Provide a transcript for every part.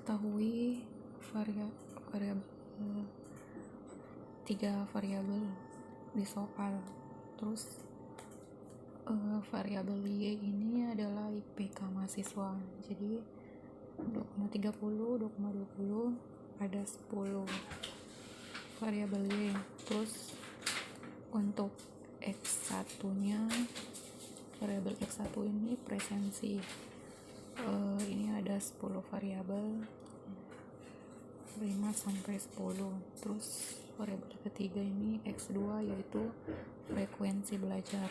ketahui variabel 3 variabel di soal. Terus variabel Y ini adalah IPK mahasiswa. Jadi 2,30, 2,20 ada 10 variabel Y. Terus untuk X1 nya, variabel X1 ini presensi. Ini ada 10 variabel 5 sampai 10. Terus variabel ketiga ini X2 yaitu frekuensi belajar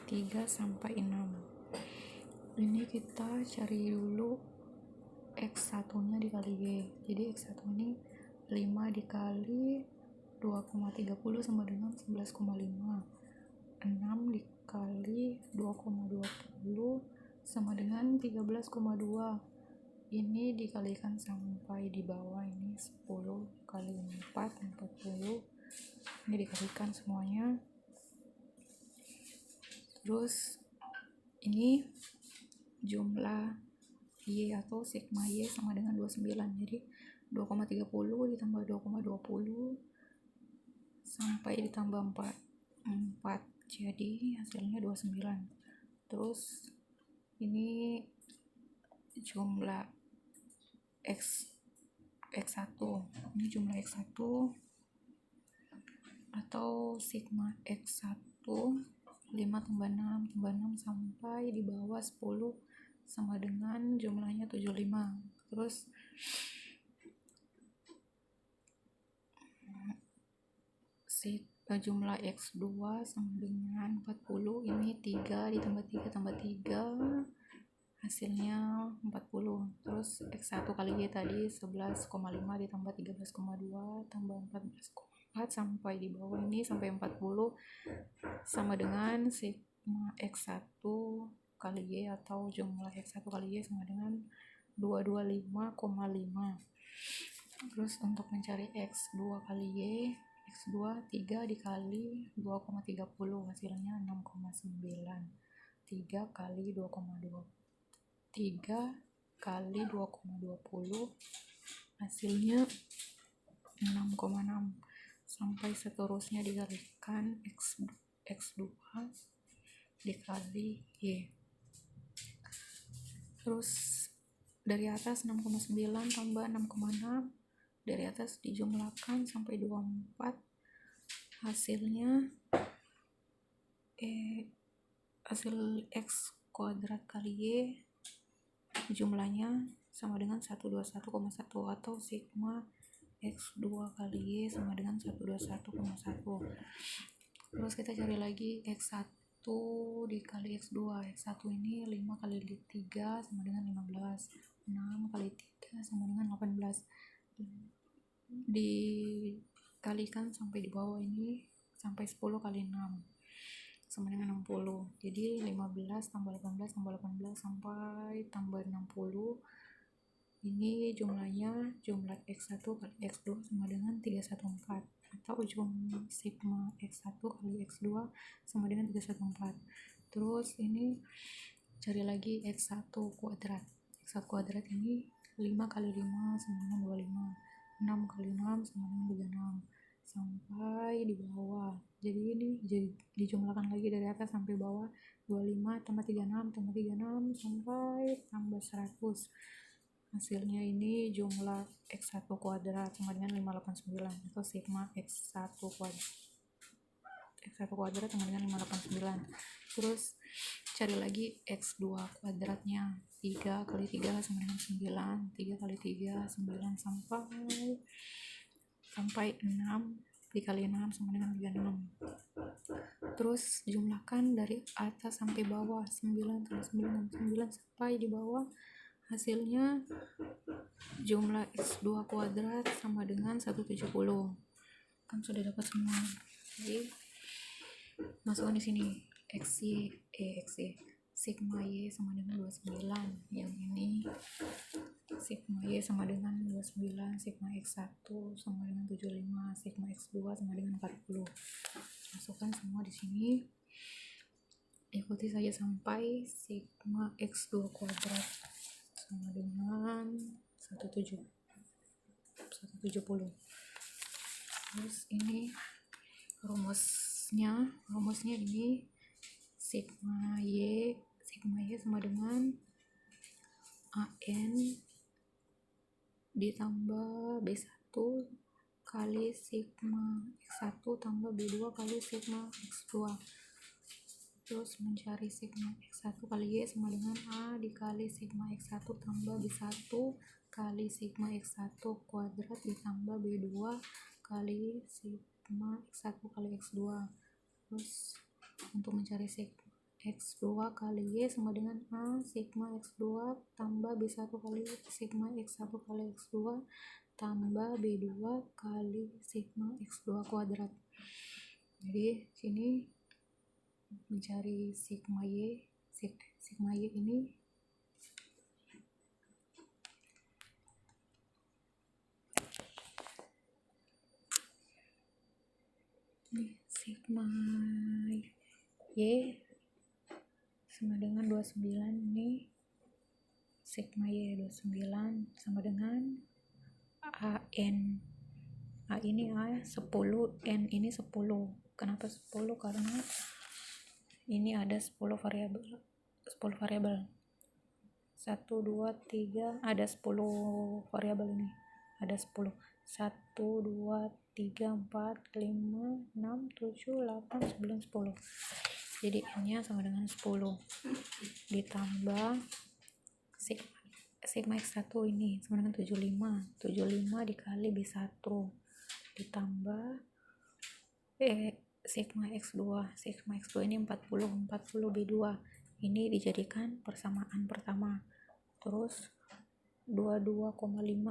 3 sampai 6. Ini kita cari dulu X1 nya dikali Y. Jadi X1 ini 5 dikali 2,30 sama dengan 11,5. 6 dikali 2,20 sama dengan 13,2. Ini dikalikan sampai di bawah, ini 10 kali 4, 40. Ini dikalikan semuanya. Terus ini jumlah Y atau sigma Y sama dengan 29. Jadi 2,30 ditambah 2,20 sampai ditambah 4. Jadi hasilnya 29. Terus ini jumlah X1. Ini jumlah X1 atau sigma X1 5 tambah 6 sampai di bawah 10 sama dengan jumlahnya 75. Terus jumlah X2 sama dengan 40. Ini 3 ditambah 3 tambah 3 hasilnya 40. Terus X1 kali Y tadi 11,5 ditambah 13,2 tambah 14,4 sampai di bawah ini sampai 40 sama dengan sigma X1 kali Y atau jumlah X1 kali Y sama dengan 225,5. Terus untuk mencari X2 kali Y, X2 3 dikali 2,30 hasilnya 6,9. 3 kali 2,20 3 kali 2,20 hasilnya 6,6 sampai seterusnya dikalikan X2 dikali Y. Terus dari atas 6,9 tambah 6,6, dari atas dijumlahkan sampai 24, hasilnya hasil X kuadrat kali Y jumlahnya sama dengan 121,1 atau sigma X2 kali Y sama dengan 121,1. Terus kita cari lagi X1 dikali X2. X1 ini 5 kali 3 sama dengan 15. 6 kali 3 sama dengan 18. Dikalikan sampai di bawah ini sampai 10 kali 6 sama dengan 60. Jadi 15 tambah 18 tambah 18 sampai tambah 60. Ini jumlahnya jumlah X1 kali X2 sama dengan 314 atau jumlah sigma X1 kali X2 sama dengan 314. Terus ini cari lagi X1 kuadrat. X1 kuadrat ini 5 kali 5 sama dengan 25. 6 kali 6 sama dengan 36 sampai di bawah. Jadi ini dijumlahkan lagi dari atas sampai bawah, 25 tambah 36 tambah 36 sampai tambah 100. Hasilnya ini jumlah X1 kuadrat sama dengan 589 atau sigma X1 kuadrat. X1 kuadrat sama dengan 589. Terus cari lagi X2 kuadratnya. 3 kali 3 sama dengan 9. 3 kali 3 9 sampai 6 dikali 6 sama dengan 36. Terus jumlahkan dari atas sampai bawah, 9 tambah 9 tambah 9 sampai di bawah. Hasilnya jumlah X2 kuadrat sama dengan 170. Kan sudah dapat semua. Jadi masukkan di sini XY sigma Y sama dengan 29. Yang ini sigma Y sama dengan 29, sigma X1 sama dengan 75, sigma X2 sama dengan 40. Masukkan semua di sini. Ikuti saja sampai sigma X2 kuadrat sama dengan 170 170. Terus ini rumusnya ini sigma y sama dengan AN ditambah B1 kali sigma X1 tambah B2 kali sigma X2. Terus mencari sigma X1 kali Y sama dengan A dikali sigma X1 tambah B1 kali sigma X1 kuadrat ditambah B2 kali sigma X1 kali X2. Terus untuk mencari sigma X2 kali Y sama dengan A sigma X2 tambah B1 kali sigma X1 kali X2 tambah B2 kali sigma X2 kuadrat. Jadi sini mencari sigma Y ini sigma Y sama dengan 29. Ini sigma Y 29 sama dengan AN. A ini A 10, N ini 10. Kenapa 10? Karena ini ada 10 variabel. 1 2 3 ada 10 variabel ini. Ada 10. 1 2 3 4 5 6 7 8 9 10. Jadi N-nya sama dengan 10 ditambah sigma X1 ini sama dengan 75 dikali B1 ditambah sigma X2 ini 40 B2 ini dijadikan persamaan pertama. Terus 22,5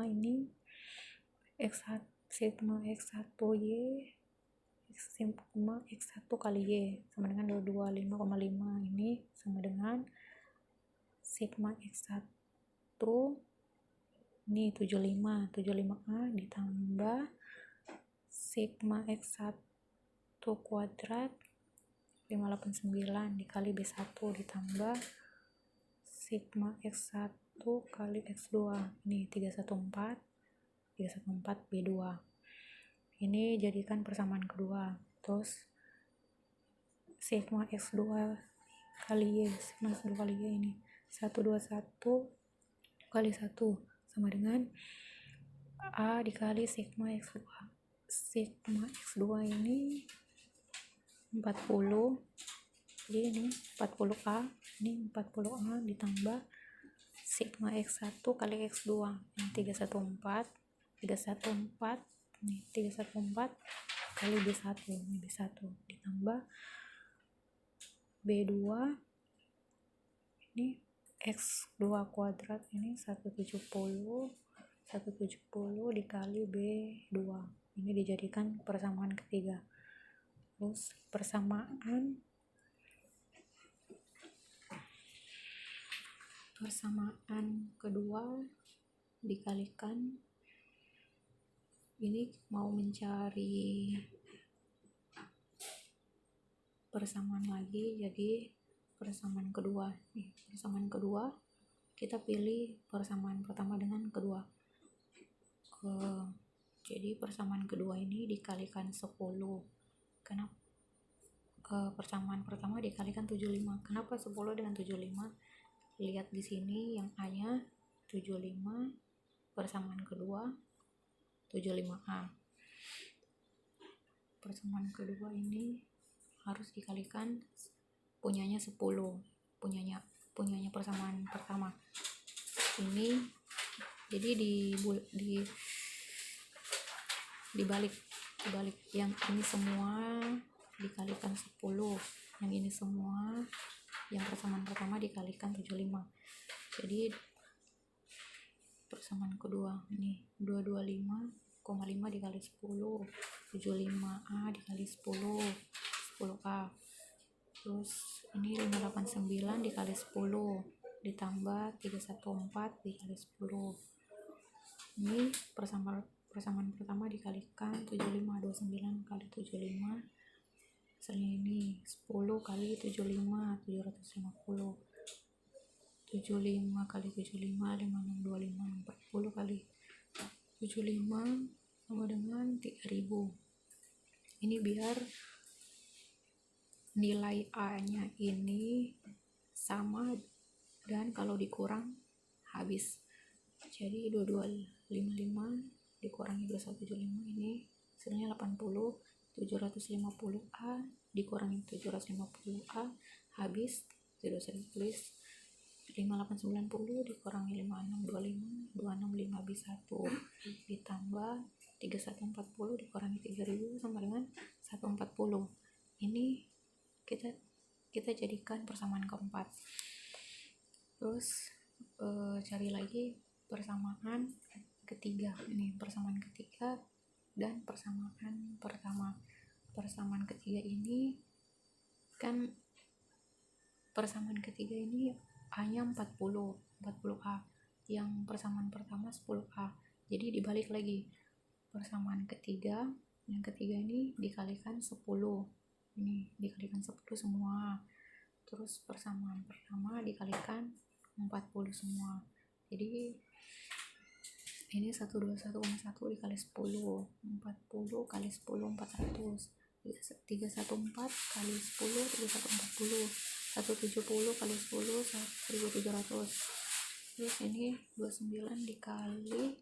ini sigma X1Y sigma X1 kali Y sama dengan 225,5 ini sama dengan sigma X1 ini 75A ditambah sigma X1 kuadrat 589 dikali B1 ditambah sigma X1 kali X2 ini 314 B2 ini jadikan persamaan kedua. Terus sigma X2 kali Y ini 121 kali 1 sama dengan A dikali sigma X2 ini 40, jadi ini 40A ditambah sigma X1 kali X2 ini 314 kali B1 ini B1 ditambah B2 ini X2 kuadrat ini 170 dikali B2 ini dijadikan persamaan ketiga. Terus persamaan kedua dikalikan, ini mau mencari persamaan lagi, jadi persamaan kedua kita pilih persamaan pertama dengan kedua. Jadi persamaan kedua ini dikalikan 10. Kenapa persamaan pertama dikalikan 75? Kenapa 10 dengan 75? Lihat di sini yang A nya 75, persamaan kedua 75A. Persamaan kedua ini harus dikalikan punyanya 10, punyanya persamaan pertama ini, jadi dibalik yang ini semua dikalikan 10, yang ini semua yang persamaan pertama dikalikan 75. Jadi persamaan kedua ini 225,5 dikali 10 75A dikali 10A. Terus ini 589 dikali 10 ditambah 314 dikali 10. Ini persamaan pertama dikalikan 75, 29 kali 75 hasilnya ini 10 kali 75 750 75 kali 75 5625 40 kali 75 sama dengan 3000. Ini biar nilai A nya ini sama, dan kalau dikurang habis. Jadi 2255 dikurangi 2175, ini hasilnya 80. 750A dikurangi 750A habis. Tidak usah ditulis. 5890 dikurangi 5625, 265 habis 1 ditambah 3140 dikurangi 3000 sama dengan 140. Ini kita jadikan persamaan keempat. Terus cari lagi persamaan ketiga. Ini persamaan ketiga dan persamaan pertama. Persamaan ketiga ini kan persamaan ketiga ini A-nya 40A. Yang persamaan pertama 10A. Jadi dibalik lagi. Persamaan ketiga, yang ketiga ini dikalikan 10. Ini dikalikan 10 semua. Terus persamaan pertama dikalikan 40 semua. Jadi ini 121,1 dikali 10. 40 kali 10 400. 314 kali 10 3140. 170 kali 10 1700. Terus ini 29 dikali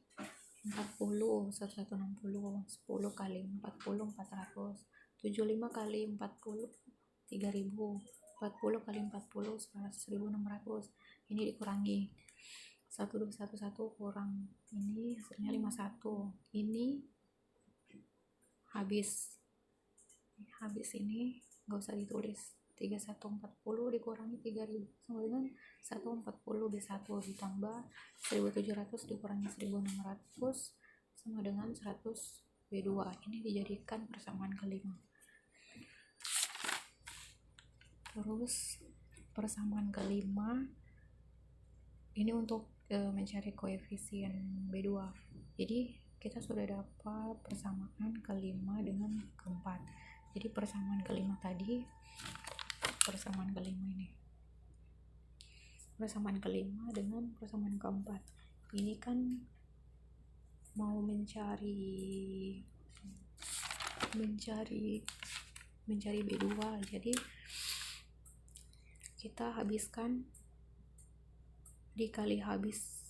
40 1160. 10 kali 40 400. 75 kali 40 3000. 40 kali 40 1600. Ini dikurangi 1211 kurang ini hasilnya 51. Ini habis ini nggak usah ditulis. 3140 dikurangi 3000 sama dengan 140 B1 ditambah 1700 dikurangi 1600 sama dengan 100 B2. Ini dijadikan persamaan kelima. Terus persamaan kelima ini untuk mencari koefisien B2. Jadi kita sudah dapat persamaan kelima dengan keempat. Jadi persamaan kelima tadi, persamaan kelima ini, persamaan kelima dengan persamaan keempat. Ini kan mau mencari B2. Jadi kita habiskan dikali habis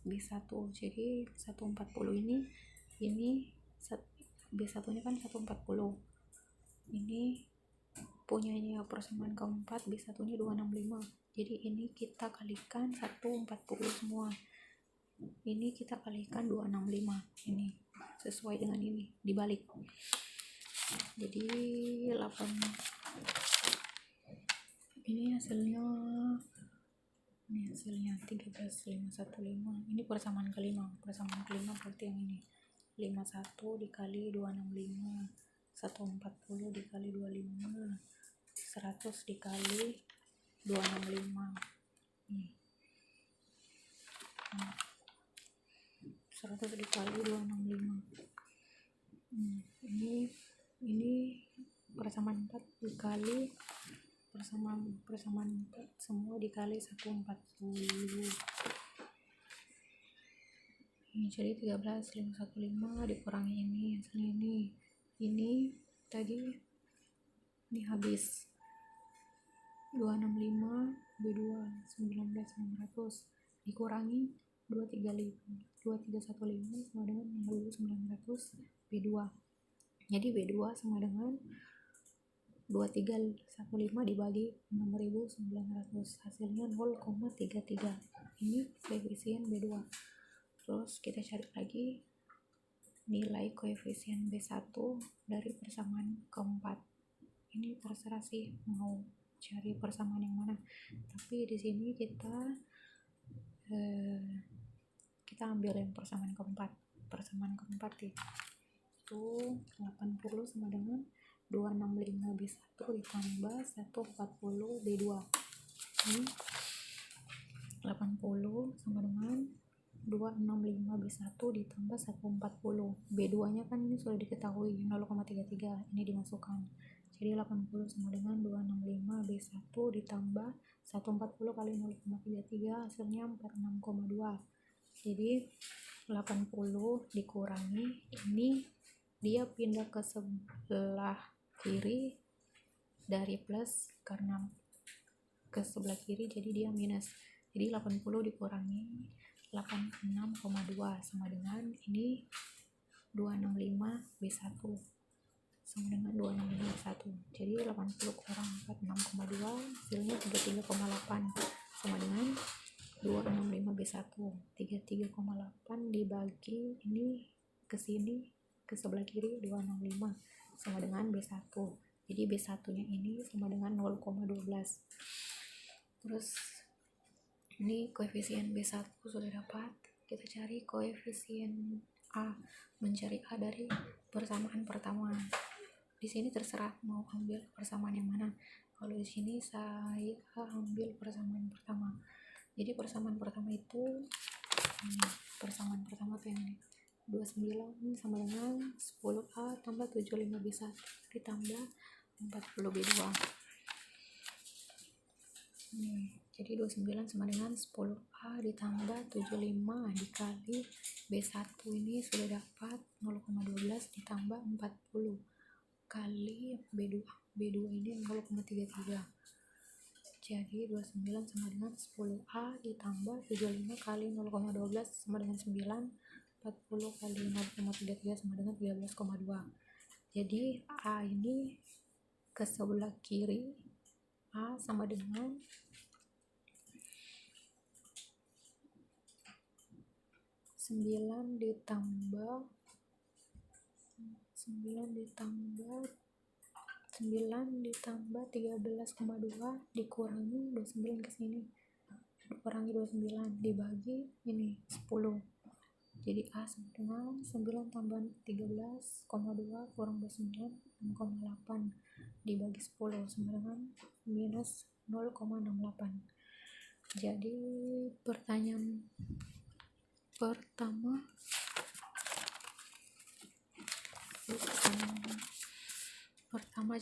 B1. Jadi 140 ini B1 nya kan 140. Ini punyanya persamaan keempat, B1 nya 265. Jadi ini kita kalikan 140 semua. Ini kita kalikan 265. Ini sesuai dengan ini, dibalik. Jadi 8. Ini hasilnya 13515. Ini persamaan kelima. Persamaan kelima berarti yang ini. 51 dikali 265. 140 dikali 25. 100 dikali 265. Nih. 100 dikali 265. Ini persamaan 4 dikali persamaan 4 semua dikali 140. Ini jadi 13515 dikurangi ini hasilnya ini tadi ini habis 265 B2 19600 dikurangi 2315 sama dengan 6900 B2. Jadi B2 sama dengan 2315 dibagi 6900 hasilnya 0,33. Ini koefisien B2. Terus kita cari lagi nilai koefisien B1 dari persamaan keempat. Ini terserah sih mau cari persamaan yang mana, tapi di sini kita ambil yang persamaan keempat. Persamaan keempat itu 80 sama dengan 265 B1 ditambah 140 B2. Ini 80 sama dengan 265 B1 ditambah 140. B2 nya kan ini sudah diketahui 0,33, ini dimasukkan. Jadi 80 sama dengan 265 B1 ditambah 140 kali 0,33 hasilnya 46,2. Jadi 80 dikurangi, ini dia pindah ke sebelah kiri dari plus karena ke sebelah kiri, jadi dia minus. Jadi 80 dikurangi 86,2 sama dengan ini 265 B1 sama dengan 265 B1. Jadi 80 kurang 46,2 hasilnya 33,8 sama dengan 265 B1. 33,8 dibagi ini ke sini ke sebelah kiri 265 sama dengan B1. Jadi B1 nya ini sama dengan 0,12. Terus ini koefisien B1 sudah dapat, kita cari koefisien A, mencari A dari persamaan pertama. Di sini terserah mau ambil persamaan yang mana. Kalau di sini saya ambil persamaan pertama. Jadi persamaan pertama itu persamaan pertama tuh yang ini 29 sama dengan 10A tambah 75B1 ditambah 40B2. Jadi 29 sama dengan 10A ditambah 75 dikali B1 ini sudah dapat 0,12 ditambah 40 kali B2 ini 0,33. Jadi 29 sama dengan 10A ditambah 75 kali 0,12 sama dengan 9, 40 kali 0,33 sama dengan 13,2. Jadi A ini ke sebelah kiri, A sama dengan 9 ditambah 13,2 dikurangi 29 ke sini, dikurangi 29 dibagi ini 10. Jadi A sama dengan 9 tambah 13,2 kurang 29 6,8 dibagi 10 sama dengan minus 0,68. Jadi pertanyaan pertama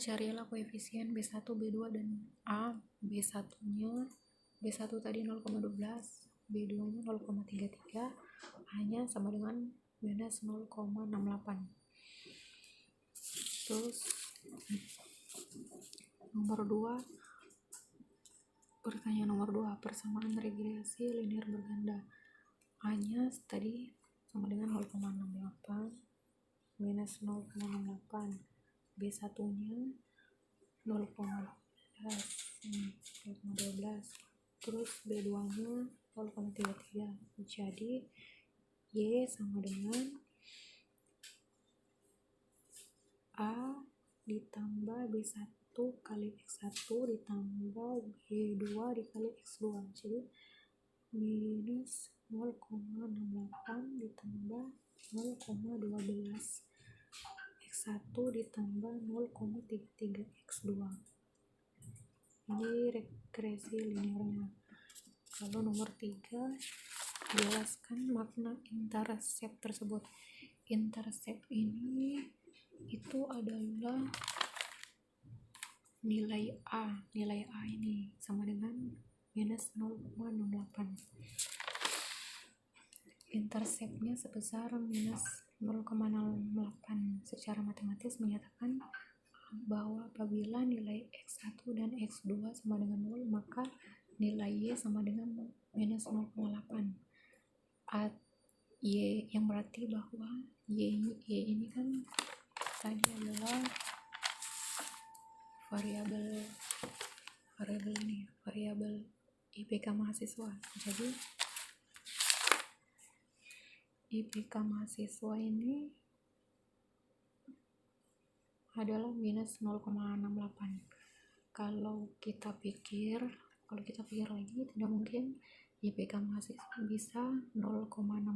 carilah koefisien B1, B2 dan A. B1 tadi 0,12, B2 nya 0,33, A nya sama dengan minus 0,68. Terus pertanyaan nomor 2, persamaan regresi linear berganda. A nya tadi sama dengan 0,68 minus 0,68, B1 nya 0,12, terus B2 nya 0,33. Jadi Y sama dengan A ditambah B1 kali X1 ditambah B2 dikali X2. Jadi minus 0,68 ditambah 0,12 X1 ditambah 0,33 X2. Ini regresi linearnya. Kalau nomor 3, jelaskan makna intercept tersebut. Intercept ini itu adalah nilai A ini sama dengan minus 0,68. Interceptnya sebesar minus 0,08. Secara matematis menyatakan bahwa apabila nilai X1 dan X2 sama dengan 0, maka nilai Y sama dengan minus 0,8. Y yang berarti bahwa Y ini kan tadi adalah variabel IPK mahasiswa. Jadi IPK mahasiswa ini adalah minus 0,68. Kalau kita pikir lagi, tidak mungkin IPK mahasiswa bisa 0,68